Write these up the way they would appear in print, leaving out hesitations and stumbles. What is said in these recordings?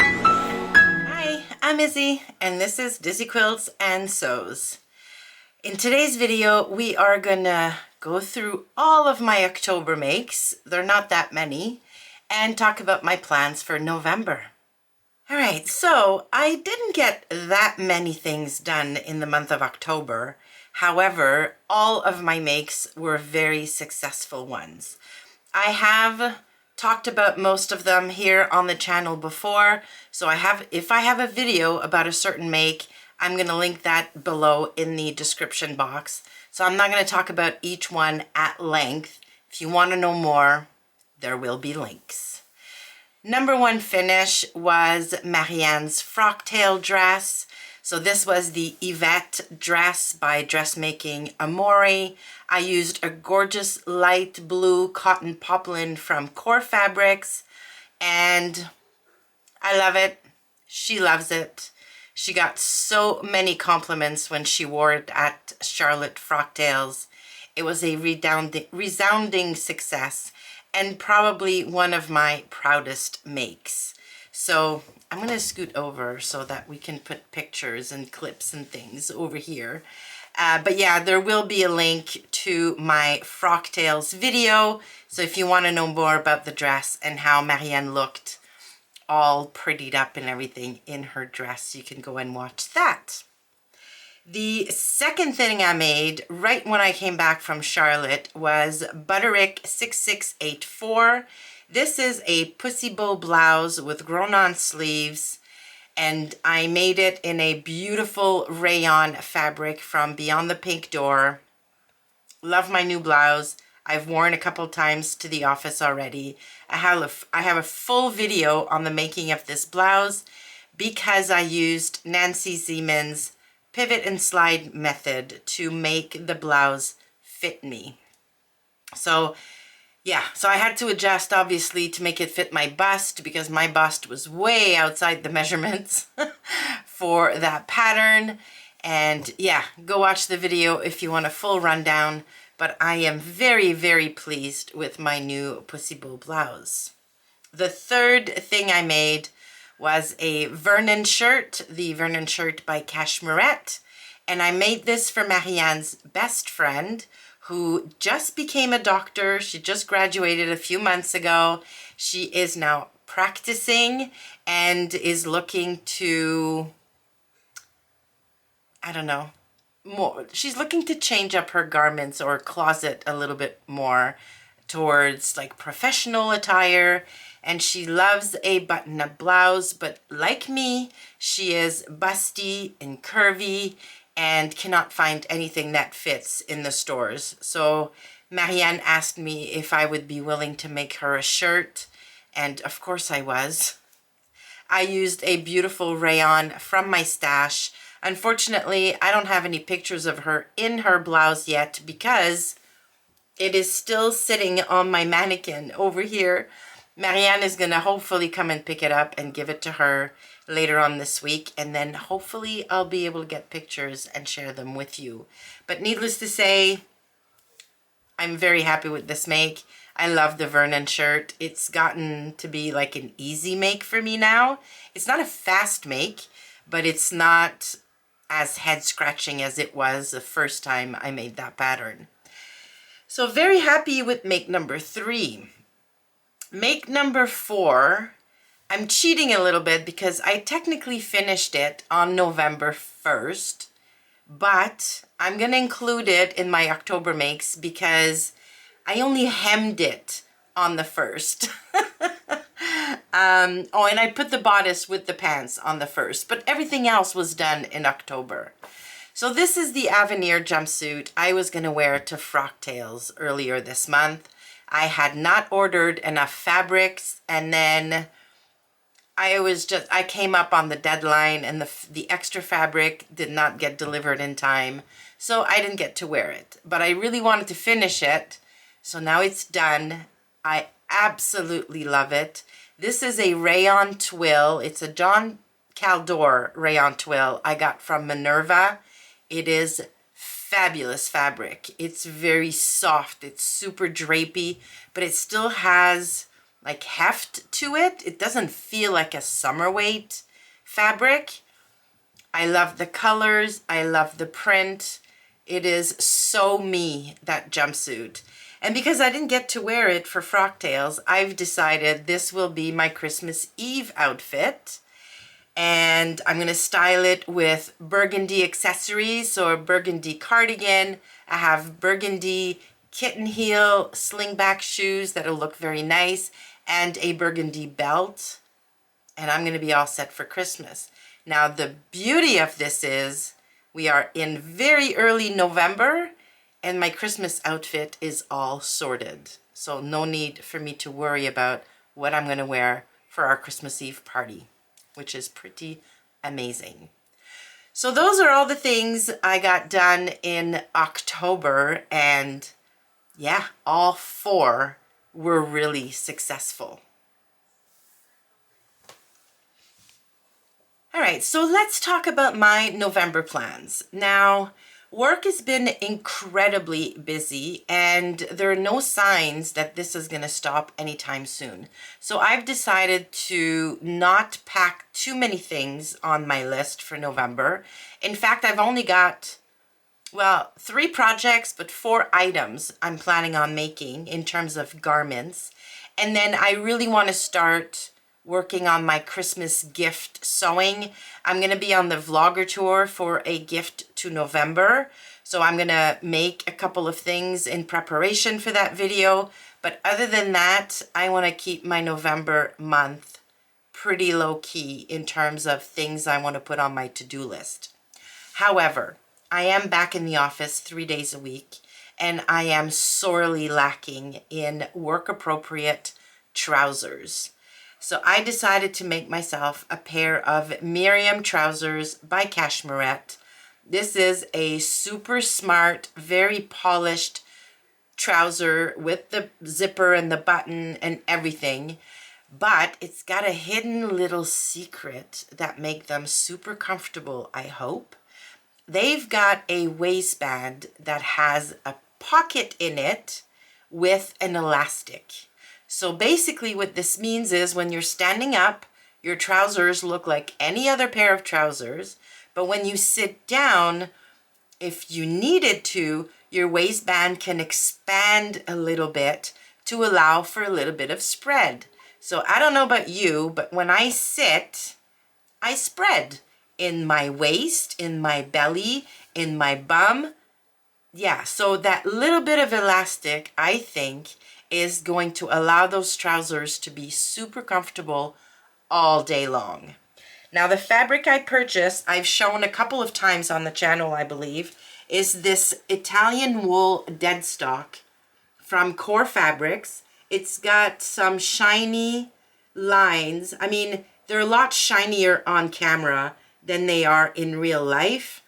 Hi, I'm Izzy, and this is Dizzy Quilts and Sews. In today's video, we are gonna go through all of my October makes, they're not that many, and talk about my plans for November. All right, so I didn't get that many things done in the month of October. However, all of my makes were very successful ones. I have talked about most of them here on the channel before, so if I have a video about a certain make, I'm going to link that below in the description box. So I'm not going to talk about each one at length. If you want to know more, there will be links. Number one finish was Marianne's Frocktail dress. So this was the Yvette dress by Dressmaking Amore. I used a gorgeous light blue cotton poplin from Core Fabrics, and I love it. She loves it. She got so many compliments when she wore it at Charlotte Frocktails. It was a resounding success and probably one of my proudest makes. So I'm going to scoot over so that we can put pictures and clips and things over here. But yeah, there will be a link to my Frocktails video. So if you want to know more about the dress and how Marianne looked all prettied up and everything in her dress, you can go and watch that. The second thing I made right when I came back from Charlotte was Butterick 6684. This is a pussy bow blouse with grown-on sleeves, and I made it in a beautiful rayon fabric from Beyond the Pink Door. Love my new blouse. I've worn a couple times to the office already. I have a full video on the making of this blouse because I used Nancy Siemens' pivot and slide method to make the blouse fit me. So yeah, so I had to adjust obviously to make it fit my bust because my bust was way outside the measurements for that pattern. And yeah, go watch the video if you want a full rundown, but I am very, very pleased with my new pussy bow blouse. The third thing I made was a Vernon Shirt, the Vernon Shirt by Cashmerette. And I made this for Marianne's best friend who just became a doctor. She just graduated a few months ago. She is now practicing and is looking to, I don't know, more. She's looking to change up her garments or closet a little bit more towards like professional attire. And she loves a button-up blouse, but like me, she is busty and curvy and cannot find anything that fits in the stores. So Marianne asked me if I would be willing to make her a shirt, and of course I was. I used a beautiful rayon from my stash. Unfortunately, I don't have any pictures of her in her blouse yet because it is still sitting on my mannequin over here. Marianne is going to hopefully come and pick it up and give it to her later on this week, and then hopefully I'll be able to get pictures and share them with you. But needless to say, I'm very happy with this make. I love the Vernon Shirt. It's gotten to be like an easy make for me now. It's not a fast make, but it's not as head scratching as it was the first time I made that pattern. So very happy with make number 3. Make number 4, I'm cheating a little bit because I technically finished it on November 1st, but I'm going to include it in my October makes because I only hemmed it on the 1st. Oh, and I put the bodice with the pants on the 1st, but everything else was done in October. So this is the Avani Jumpsuit I was going to wear to Frocktails earlier this month. I had not ordered enough fabrics, and then I came up on the deadline and the extra fabric did not get delivered in time, so I didn't get to wear it. But I really wanted to finish it, so now it's done. I absolutely love it. This is a rayon twill. It's a John Caldor rayon twill I got from Minerva. It is fabulous fabric. It's very soft. It's super drapey, but it still has like heft to it. It doesn't feel like a summer weight fabric. I love the colors. I love the print. It is so me, that jumpsuit. And because I didn't get to wear it for Frocktails, I've decided this will be my Christmas Eve outfit. And I'm going to style it with burgundy accessories, so a burgundy cardigan. I have burgundy kitten heel slingback shoes that'll look very nice, and a burgundy belt. And I'm going to be all set for Christmas. Now, the beauty of this is we are in very early November, and my Christmas outfit is all sorted. So no need for me to worry about what I'm going to wear for our Christmas Eve party, which is pretty amazing. So those are all the things I got done in October, and yeah, all 4 were really successful. All right, so let's talk about my November plans. Now, work has been incredibly busy, and there are no signs that this is going to stop anytime soon. So I've decided to not pack too many things on my list for November. In fact, I've only got, well, 3 projects, but 4 items I'm planning on making in terms of garments. And then I really want to start working on my Christmas gift sewing. I'm going to be on the vlogger tour for a gift to November. So I'm going to make a couple of things in preparation for that video. But other than that, I want to keep my November month pretty low key in terms of things I want to put on my to-do list. However, I am back in the office 3 days a week, and I am sorely lacking in work appropriate trousers. So I decided to make myself a pair of Miriam trousers by Cashmerette. This is a super smart, very polished trouser with the zipper and the button and everything. But it's got a hidden little secret that make them super comfortable, I hope. They've got a waistband that has a pocket in it with an elastic. So basically what this means is when you're standing up, your trousers look like any other pair of trousers. But when you sit down, if you needed to, your waistband can expand a little bit to allow for a little bit of spread. So I don't know about you, but when I sit, I spread in my waist, in my belly, in my bum. Yeah, so that little bit of elastic, I think, is going to allow those trousers to be super comfortable all day long. Now, the fabric I purchased, I've shown a couple of times on the channel, I believe, is this Italian wool dead stock from Core Fabrics. It's got some shiny lines. I mean, they're a lot shinier on camera than they are in real life.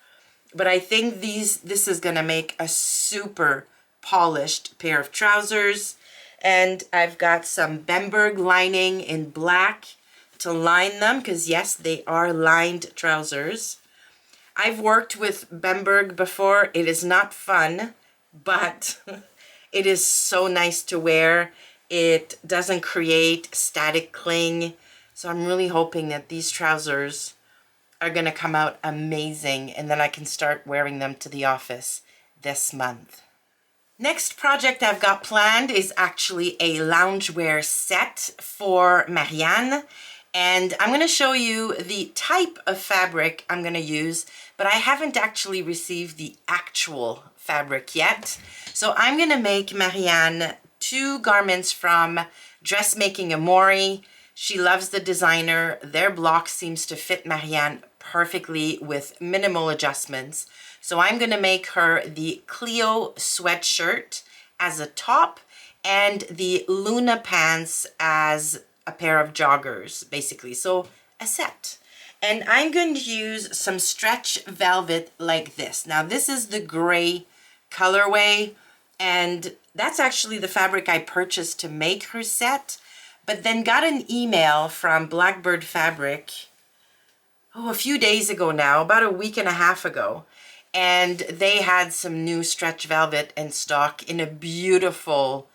But I think this is going to make a super polished pair of trousers. And I've got some Bemberg lining in black to line them, because yes, they are lined trousers. I've worked with Bemberg before. It is not fun, but it is so nice to wear. It doesn't create static cling. So I'm really hoping that these trousers are going to come out amazing, and then I can start wearing them to the office this month. Next project I've got planned is actually a loungewear set for Marianne, and I'm going to show you the type of fabric I'm going to use, but I haven't actually received the actual fabric yet. So I'm going to make Marianne 2 garments from Dressmaking Amori. She loves the designer. Their block seems to fit Marianne perfectly with minimal adjustments. So I'm going to make her the Clio sweatshirt as a top and the Luna pants as a pair of joggers, basically. So a set. And I'm going to use some stretch velvet like this. Now this is the gray colorway, and that's actually the fabric I purchased to make her set, but then got an email from Blackbird Fabric, a few days ago now, about a week and a half ago. And they had some new stretch velvet in stock in a beautiful,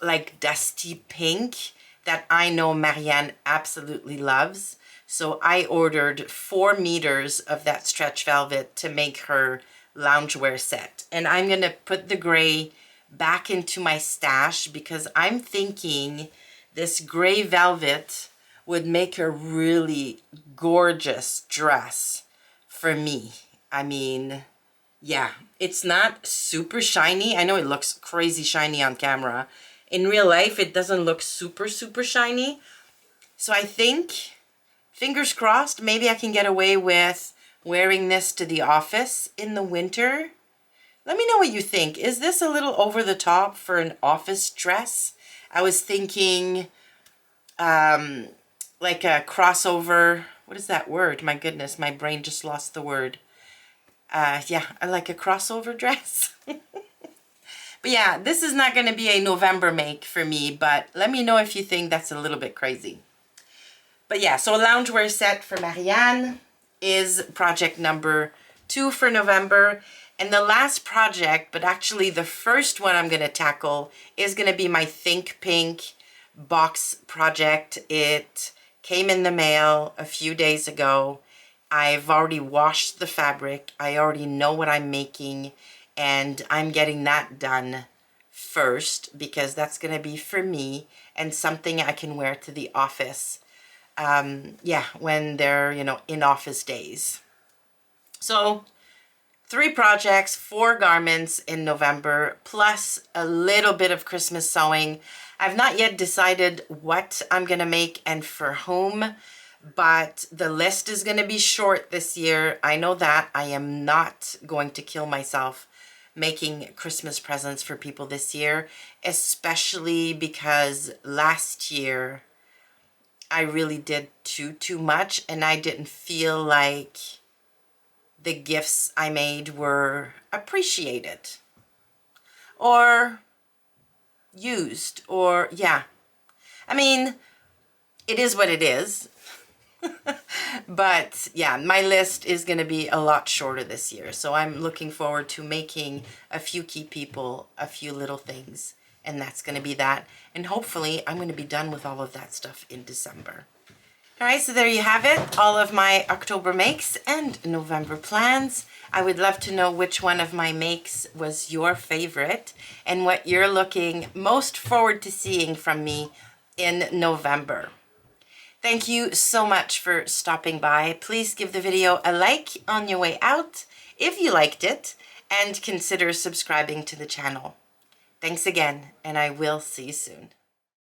like dusty pink that I know Marianne absolutely loves. So I ordered 4 meters of that stretch velvet to make her loungewear set. And I'm going to put the gray back into my stash because I'm thinking this gray velvet would make a really gorgeous dress for me. I mean, yeah, it's not super shiny. I know it looks crazy shiny on camera. In real life, it doesn't look super shiny. So I think, fingers crossed, maybe I can get away with wearing this to the office in the winter. Let me know what you think. Is this a little over the top for an office dress? I was thinking like a crossover. What is that word? My goodness, my brain just lost the word. Yeah, I like a crossover dress. But yeah, this is not going to be a November make for me, but let me know if you think that's a little bit crazy. But yeah, so a loungewear set for Marianne is project number 2 for November. And the last project, but actually the first one I'm going to tackle, is going to be my Think Pink box project. It came in the mail a few days ago. I've already washed the fabric. I already know what I'm making, and I'm getting that done first because that's going to be for me and something I can wear to the office. Yeah, when they're, you know, in office days. So 3 projects, 4 garments in November, plus a little bit of Christmas sewing. I've not yet decided what I'm going to make and for whom, but the list is going to be short this year. I know that. I am not going to kill myself making Christmas presents for people this year, especially because last year I really did too much, and I didn't feel like the gifts I made were appreciated or used, or yeah. I mean, it is what it is. But yeah, my list is going to be a lot shorter this year. So I'm looking forward to making a few key people, a few little things. And that's going to be that. And hopefully I'm going to be done with all of that stuff in December. All right, so there you have it. All of my October makes and November plans. I would love to know which one of my makes was your favorite and what you're looking most forward to seeing from me in November. Thank you so much for stopping by. Please give the video a like on your way out if you liked it, and consider subscribing to the channel. Thanks again, and I will see you soon.